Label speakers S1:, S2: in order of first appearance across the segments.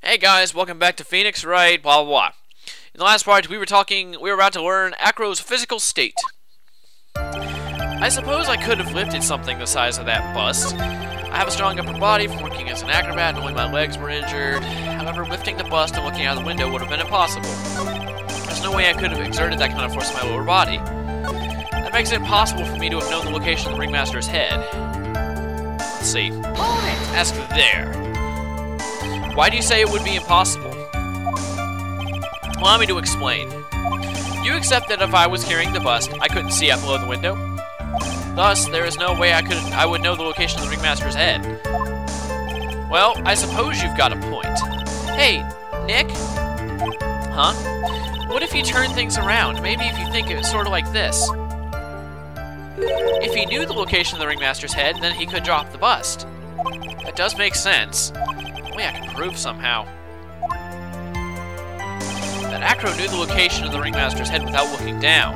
S1: Hey guys, welcome back to Phoenix, Wright, blah blah blah. In the last part, we were about to learn Acro's physical state. I suppose I could have lifted something the size of that bust. I have a strong upper body from working as an acrobat, and only my legs were injured. However, lifting the bust and looking out the window would have been impossible. There's no way I could have exerted that kind of force on my lower body. That makes it impossible for me to have known the location of the ringmaster's head. Let's see. Ask there. Why do you say it would be impossible? Allow me to explain. You accept that if I was carrying the bust, I couldn't see out below the window? Thus, there is no way I would know the location of the ringmaster's head. Well, I suppose you've got a point. Hey, Nick? Huh? What if you turn things around? Maybe if you think it was sort of like this. If he knew the location of the ringmaster's head, then he could drop the bust. That does make sense. Only I can prove somehow. That Acro knew the location of the ringmaster's head without looking down.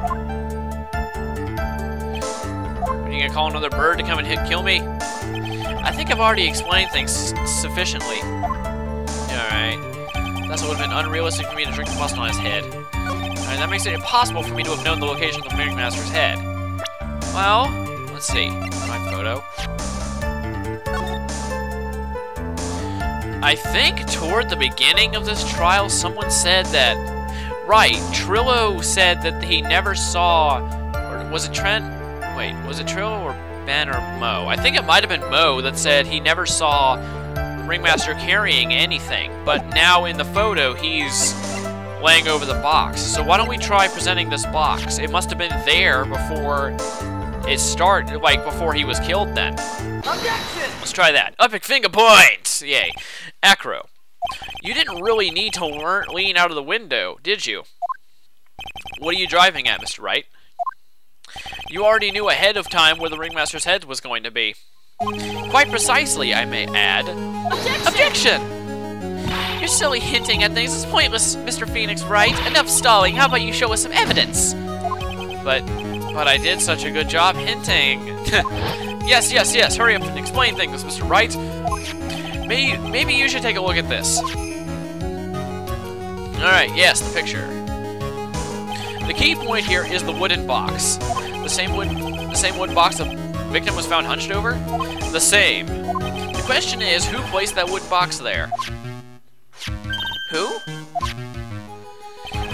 S1: Are you gonna call another bird to come and kill me? I think I've already explained things sufficiently. Alright. Thus it would have been unrealistic for me to drink the bust on his head. Alright, that makes it impossible for me to have known the location of the ringmaster's head. Well, let's see. My photo. I think toward the beginning of this trial, someone said that... Right, Trillo said that he never saw... Or was it Trent? Wait, was it Trillo or Ben or Mo? I think it might have been Mo that said he never saw the ringmaster carrying anything. But now in the photo, he's laying over the box. So why don't we try presenting this box? It must have been there before it started, like before he was killed then. Objection! Let's try that. Epic finger points! Yay. Acro, you didn't really need to lean out of the window, did you? What are you driving at, Mr. Wright? You already knew ahead of time where the ringmaster's head was going to be. Quite precisely, I may add. Objection! Your silly hinting at things is pointless, Mr. Phoenix Wright. Enough stalling. How about you show us some evidence? But I did such a good job hinting. Yes. Hurry up and explain things, Mr. Wright. Maybe you should take a look at this. Alright, yes, the picture. The key point here is the wooden box. The same wood box the victim was found hunched over? The same. The question is, who placed that wood box there? Who?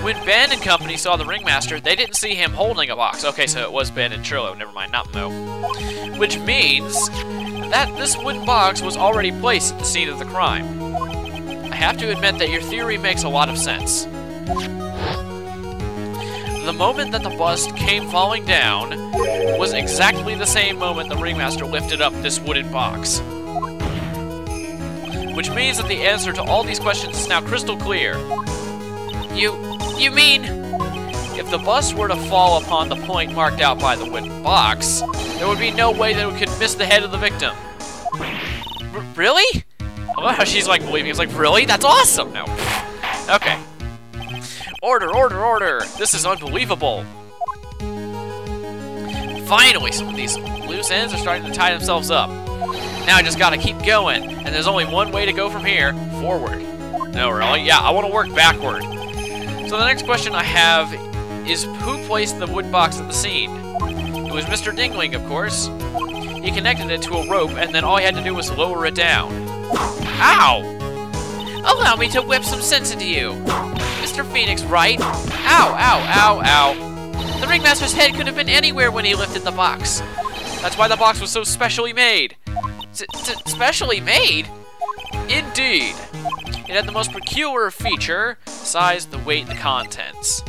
S1: When Ben and company saw the ringmaster, they didn't see him holding a box. Okay, so it was Ben and Trillo. Never mind, not Mo. Which means that this wooden box was already placed at the scene of the crime. I have to admit that your theory makes a lot of sense. The moment that the bust came falling down was exactly the same moment the ringmaster lifted up this wooden box. Which means that the answer to all these questions is now crystal clear. You mean, if the bust were to fall upon the point marked out by the wooden box, there would be no way that it could miss the head of the victim. Really? I love how she's like believing. It's like, really? That's awesome! No. Okay. Order! This is unbelievable. Finally, some of these loose ends are starting to tie themselves up. Now I just gotta keep going, and there's only one way to go from here. Forward. No, really? Yeah, I want to work backward. So the next question I have is, who placed the wood box at the scene? It was Mr. Dingling, of course. He connected it to a rope, and then all he had to do was lower it down. Ow! Allow me to whip some sense into you. Mr. Phoenix Wright. Ow. The ringmaster's head could have been anywhere when he lifted the box. That's why the box was so specially made. Specially made? Indeed. It had the most peculiar feature: size, the weight, the contents.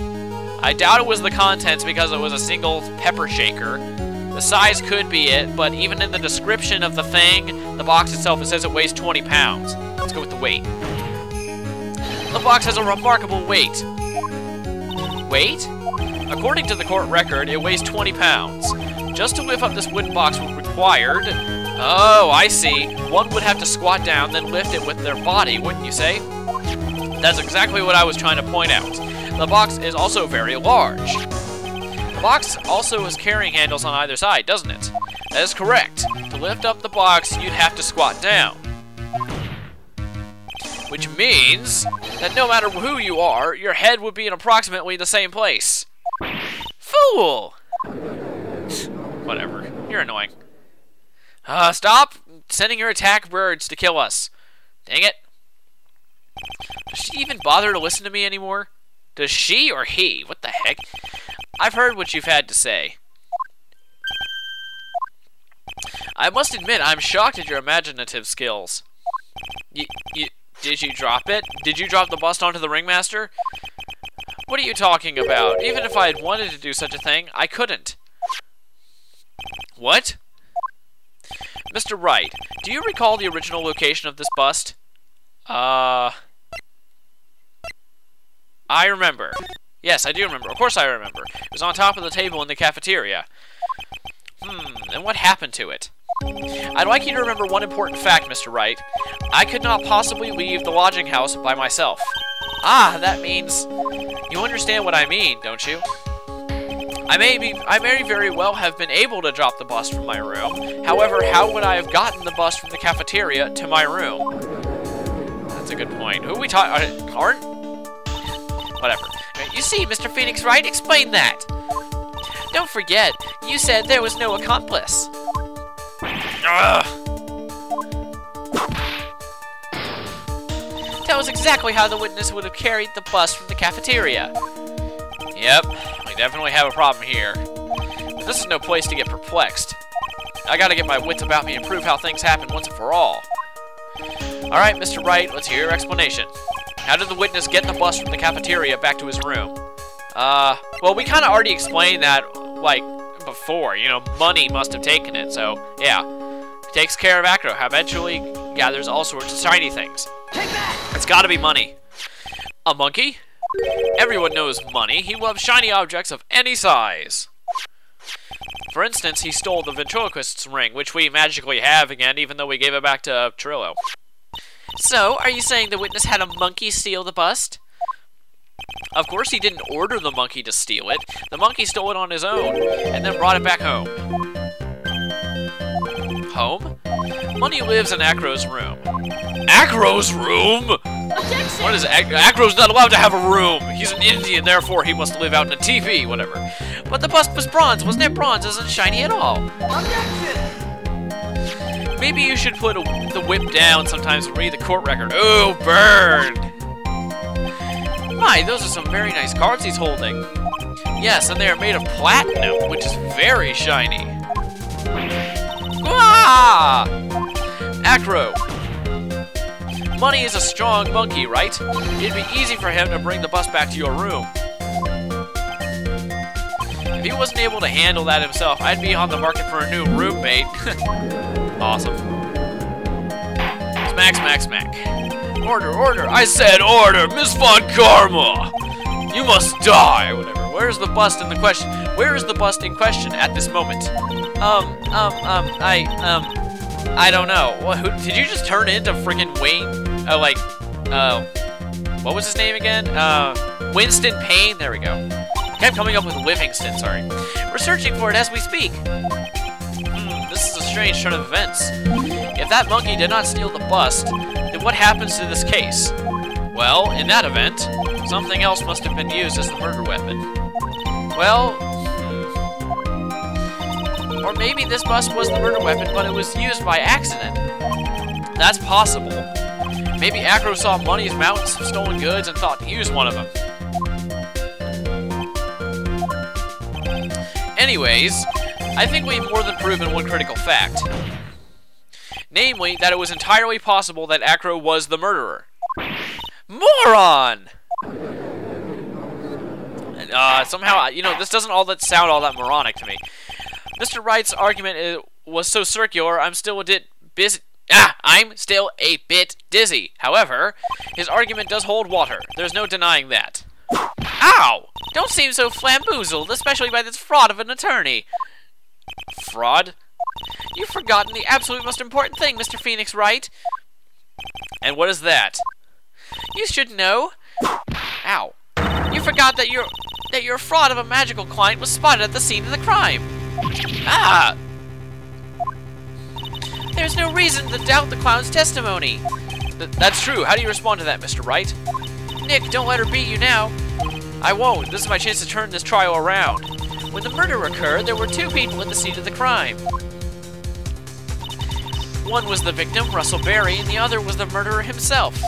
S1: I doubt it was the contents because it was a single pepper shaker. The size could be it, but even in the description of the thing, the box itself, it says it weighs 20 pounds. Let's go with the weight. The box has a remarkable weight. Weight? According to the court record, it weighs 20 pounds. Just to lift up this wooden box was required... Oh, I see. One would have to squat down, then lift it with their body, wouldn't you say? That's exactly what I was trying to point out. The box is also very large. The box also has carrying handles on either side, doesn't it? That is correct. To lift up the box, you'd have to squat down. Which means that no matter who you are, your head would be in approximately the same place. Fool! Whatever. You're annoying. Stop sending your attack birds to kill us. Dang it. Does she even bother to listen to me anymore? Does she or he? What the heck? I've heard what you've had to say. I must admit, I'm shocked at your imaginative skills. Did you drop it? Did you drop the bust onto the ringmaster? What are you talking about? Even if I had wanted to do such a thing, I couldn't. What? Mr. Wright, do you recall the original location of this bust? I remember. Yes, I do remember. Of course I remember. It was on top of the table in the cafeteria. And what happened to it? I'd like you to remember one important fact, Mr. Wright. I could not possibly leave the lodging house by myself. Ah, that means... You understand what I mean, don't you? I may very well have been able to drop the bust from my room. However, how would I have gotten the bust from the cafeteria to my room? That's a good point. Who are we talking... Aren't? Whatever. You see, Mr. Phoenix Wright, explain that. Don't forget, you said there was no accomplice. Ugh. Tell us exactly how the witness would have carried the bust from the cafeteria. Yep, we definitely have a problem here. But this is no place to get perplexed. I gotta get my wits about me and prove how things happen once and for all. Alright, Mr. Wright, let's hear your explanation. How did the witness get the bust from the cafeteria back to his room? Well, we kind of already explained that, like, before. You know, money must have taken it, so, yeah. He takes care of Acro, eventually gathers all sorts of shiny things.
S2: Take that!
S1: It's gotta be money. A monkey? Everyone knows money. He loves shiny objects of any size. For instance, he stole the ventriloquist's ring, which we magically have again, even though we gave it back to Trillo. So, are you saying the witness had a monkey steal the bust? Of course he didn't order the monkey to steal it. The monkey stole it on his own, and then brought it back home. Home? Money lives in Acro's room. Acro's room?
S2: Objection!
S1: What is Acro's not allowed to have a room. He's an Indian, therefore he must live out in a TV, whatever. But the bust was bronze. Wasn't it bronze? Isn't shiny at all.
S2: Objection!
S1: Maybe you should put the whip down sometimes and read the court record. Oh, burned! My, those are some very nice cards he's holding. Yes, and they are made of platinum, which is very shiny. Ah! Acro! Money is a strong monkey, right? It'd be easy for him to bring the bus back to your room. If he wasn't able to handle that himself, I'd be on the market for a new roommate. Awesome. Smack, smack, smack. Order, order! I said order! Miss Von Karma! You must die! Whatever. Where's the bust in the question? Where is the bust in question at this moment? I don't know. Who, did you just turn into freaking Wayne? What was his name again? Winston Payne? There we go. Kept coming up with Livingston, sorry. We're searching for it as we speak. This is a strange turn of events. If that monkey did not steal the bust, then what happens to this case? Well, in that event, something else must have been used as the murder weapon. Well, or maybe this bust was the murder weapon, but it was used by accident. That's possible. Maybe Acro saw money's mountains of stolen goods and thought to use one of them. Anyways, I think we've more than proven one critical fact. Namely, that it was entirely possible that Acro was the murderer. Moron! Somehow, you know, this doesn't sound all that moronic to me. Mr. Wright's argument was so circular, I'm still a bit dizzy. However, his argument does hold water. There's no denying that. Ow! Don't seem so flamboozled, especially by this fraud of an attorney. Fraud? You've forgotten the absolute most important thing, Mr. Phoenix Wright. And what is that? You should know. Ow. You forgot that your fraud of a magical client was spotted at the scene of the crime. Ah! There's no reason to doubt the clown's testimony. That's true. How do you respond to that, Mr. Wright? Nick, don't let her beat you now. I won't. This is my chance to turn this trial around. When the murder occurred, there were two people at the scene of the crime. One was the victim, Russell Berry, and the other was the murderer himself.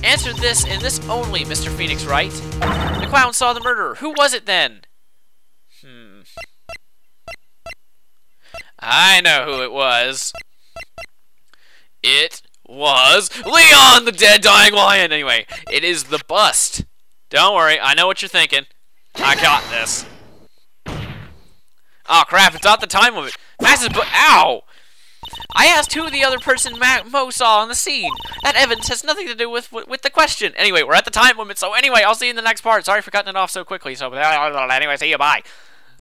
S1: Answer this and this only, Mr. Phoenix Wright. The clown saw the murderer. Who was it then? I know who it was. It was Leon, the dead, dying lion. Anyway, it is the bust. Don't worry, I know what you're thinking. I got this. Oh crap, it's not the time limit. Massive ow! I asked who the other person Mo saw on the scene. That evidence has nothing to do with the question. Anyway, we're at the time limit, so anyway, I'll see you in the next part. Sorry for cutting it off so quickly. So anyway, see you, bye.